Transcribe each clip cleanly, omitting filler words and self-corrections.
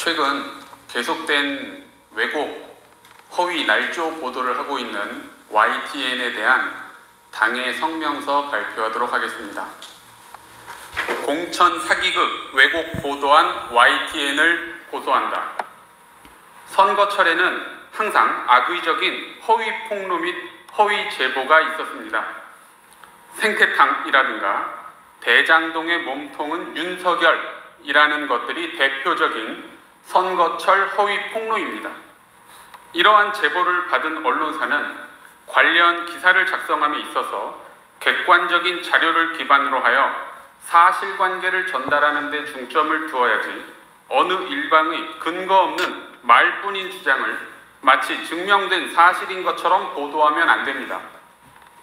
최근 계속된 왜곡, 허위 날조 보도를 하고 있는 YTN에 대한 당의 성명서 발표하도록 하겠습니다. 공천 사기극 왜곡 보도한 YTN을 고소한다. 선거철에는 항상 악의적인 허위 폭로 및 허위 제보가 있었습니다. 생태탕이라든가 대장동의 몸통은 윤석열이라는 것들이 대표적인 선거철 허위 폭로입니다. 이러한 제보를 받은 언론사는 관련 기사를 작성함에 있어서 객관적인 자료를 기반으로 하여 사실관계를 전달하는 데 중점을 두어야지 어느 일방의 근거 없는 말뿐인 주장을 마치 증명된 사실인 것처럼 보도하면 안 됩니다.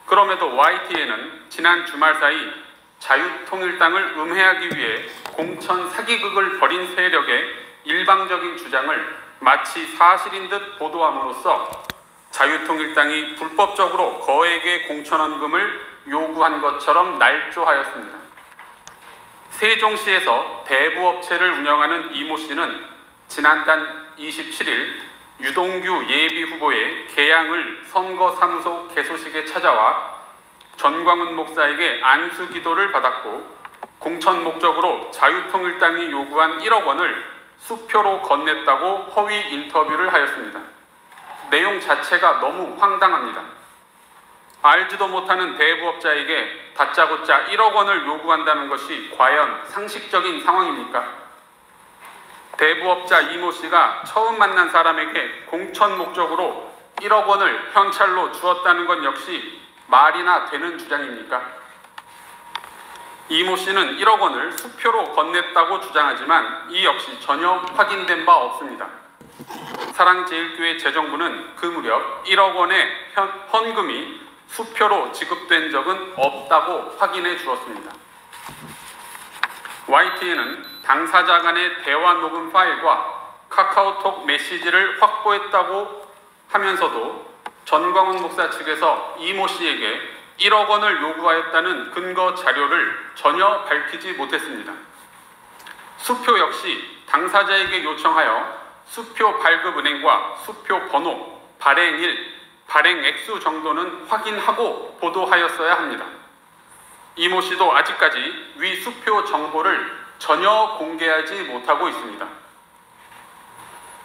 그럼에도 YTN은 지난 주말 사이 자유통일당을 음해하기 위해 공천 사기극을 벌인 세력의 일방적인 주장을 마치 사실인 듯 보도함으로써 자유통일당이 불법적으로 거액의 공천원금을 요구한 것처럼 날조하였습니다. 세종시에서 대부업체를 운영하는 이모 씨는 지난달 27일 유동규 예비후보의 개양을 선거사무소 개소식에 찾아와 전광훈 목사에게 안수기도를 받았고 공천 목적으로 자유통일당이 요구한 1억 원을 수표로 건넸다고 허위 인터뷰를 하였습니다. 내용 자체가 너무 황당합니다. 알지도 못하는 대부업자에게 다짜고짜 1억 원을 요구한다는 것이 과연 상식적인 상황입니까? 대부업자 이모 씨가 처음 만난 사람에게 공천 목적으로 1억 원을 현찰로 주었다는 건 역시 말이나 되는 주장입니까? 이모 씨는 1억 원을 수표로 건넸다고 주장하지만 이 역시 전혀 확인된 바 없습니다. 사랑제일교회 재정부는 그 무렵 1억 원의 헌금이 수표로 지급된 적은 없다고 확인해 주었습니다. YTN은 당사자 간의 대화 녹음 파일과 카카오톡 메시지를 확보했다고 하면서도 전광훈 목사 측에서 이모 씨에게 1억 원을 요구하였다는 근거 자료를 전혀 밝히지 못했습니다. 수표 역시 당사자에게 요청하여 수표 발급 은행과 수표 번호, 발행일, 발행 액수 정도는 확인하고 보도하였어야 합니다. 이모 씨도 아직까지 위 수표 정보를 전혀 공개하지 못하고 있습니다.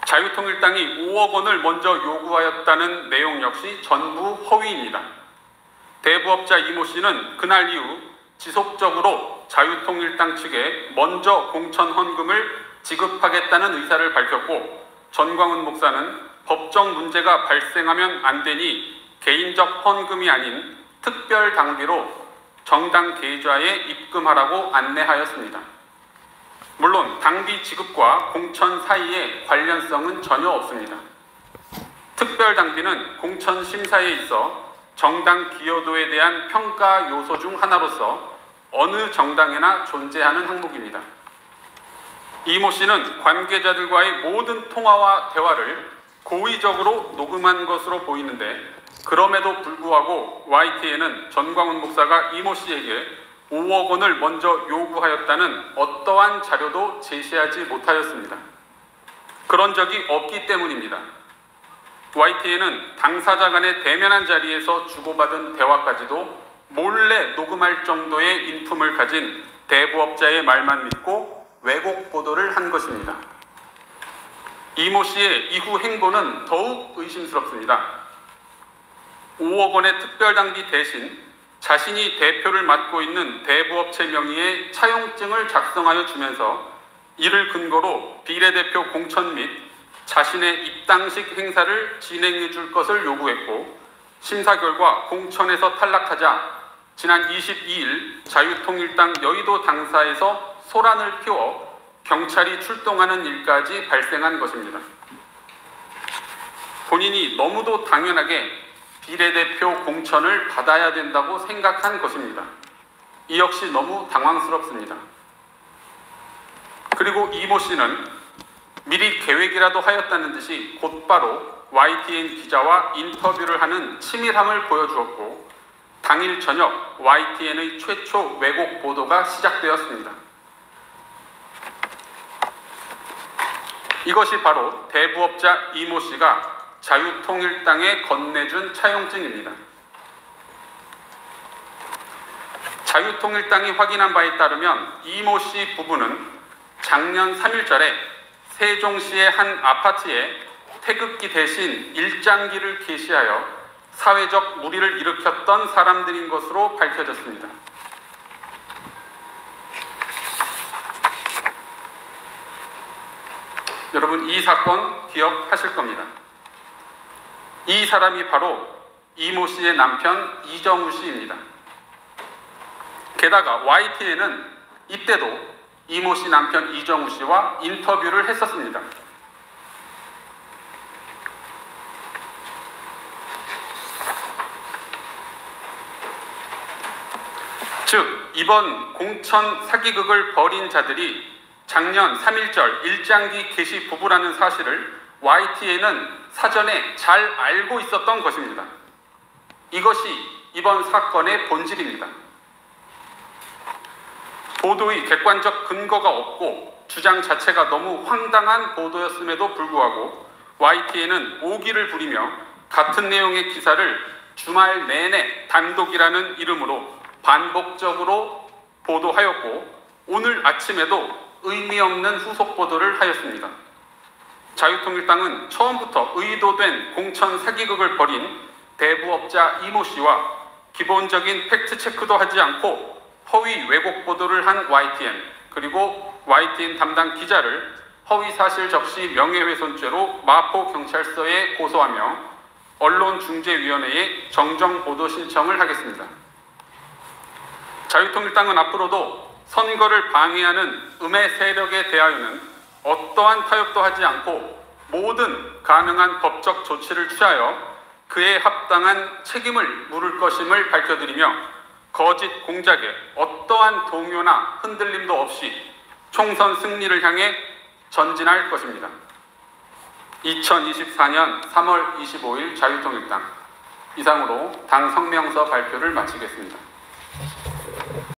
자유통일당이 5억 원을 먼저 요구하였다는 내용 역시 전부 허위입니다. 대부업자 이모 씨는 그날 이후 지속적으로 자유통일당 측에 먼저 공천 헌금을 지급하겠다는 의사를 밝혔고 전광훈 목사는 법적 문제가 발생하면 안 되니 개인적 헌금이 아닌 특별 당비로 정당 계좌에 입금하라고 안내하였습니다. 물론 당비 지급과 공천 사이에 관련성은 전혀 없습니다. 특별 당비는 공천 심사에 있어 정당 기여도에 대한 평가 요소 중 하나로서 어느 정당에나 존재하는 항목입니다. 이모 씨는 관계자들과의 모든 통화와 대화를 고의적으로 녹음한 것으로 보이는데 그럼에도 불구하고 YTN은 전광훈 목사가 이모 씨에게 5억 원을 먼저 요구하였다는 어떠한 자료도 제시하지 못하였습니다. 그런 적이 없기 때문입니다. YTN은 당사자 간의 대면한 자리에서 주고받은 대화까지도 몰래 녹음할 정도의 인품을 가진 대부업자의 말만 믿고 왜곡 보도를 한 것입니다. 이모 씨의 이후 행보는 더욱 의심스럽습니다. 5억 원의 특별당비 대신 자신이 대표를 맡고 있는 대부업체 명의의 차용증을 작성하여 주면서 이를 근거로 비례대표 공천 및 자신의 입당식 행사를 진행해 줄 것을 요구했고 심사 결과 공천에서 탈락하자 지난 22일 자유통일당 여의도 당사에서 소란을 피워 경찰이 출동하는 일까지 발생한 것입니다. 본인이 너무도 당연하게 비례대표 공천을 받아야 된다고 생각한 것입니다. 이 역시 너무 당황스럽습니다. 그리고 이모 씨는 미리 계획이라도 하였다는 듯이 곧바로 YTN 기자와 인터뷰를 하는 치밀함을 보여주었고 당일 저녁 YTN의 최초 왜곡 보도가 시작되었습니다. 이것이 바로 대부업자 이모 씨가 자유통일당에 건네준 차용증입니다. 자유통일당이 확인한 바에 따르면 이모 씨 부부는 작년 3일절에 세종시의 한 아파트에 태극기 대신 일장기를 게시하여 사회적 물의를 일으켰던 사람들인 것으로 밝혀졌습니다. 여러분, 이 사건 기억하실 겁니다. 이 사람이 바로 이모 씨의 남편 이정우 씨입니다. 게다가 YTN은 이때도 이모 씨 남편 이정우 씨와 인터뷰를 했었습니다. 즉, 이번 공천 사기극을 벌인 자들이 작년 3.1절 일장기 게시 부부라는 사실을 YTN은 사전에 잘 알고 있었던 것입니다. 이것이 이번 사건의 본질입니다. 보도의 객관적 근거가 없고 주장 자체가 너무 황당한 보도였음에도 불구하고 YTN은 오기를 부리며 같은 내용의 기사를 주말 내내 단독이라는 이름으로 반복적으로 보도하였고 오늘 아침에도 의미 없는 후속 보도를 하였습니다. 자유통일당은 처음부터 의도된 공천 사기극을 벌인 대부업자 이모 씨와 기본적인 팩트체크도 하지 않고 허위 왜곡 보도를 한 YTN 그리고 YTN 담당 기자를 허위사실 적시 명예훼손죄로 마포경찰서에 고소하며 언론중재위원회에 정정보도 신청을 하겠습니다. 자유통일당은 앞으로도 선거를 방해하는 음해 세력에 대하여는 어떠한 타협도 하지 않고 모든 가능한 법적 조치를 취하여 그에 합당한 책임을 물을 것임을 밝혀드리며 거짓 공작에 어떠한 동요나 흔들림도 없이 총선 승리를 향해 전진할 것입니다. 2024년 3월 25일 자유통일당 이상으로 당 성명서 발표를 마치겠습니다.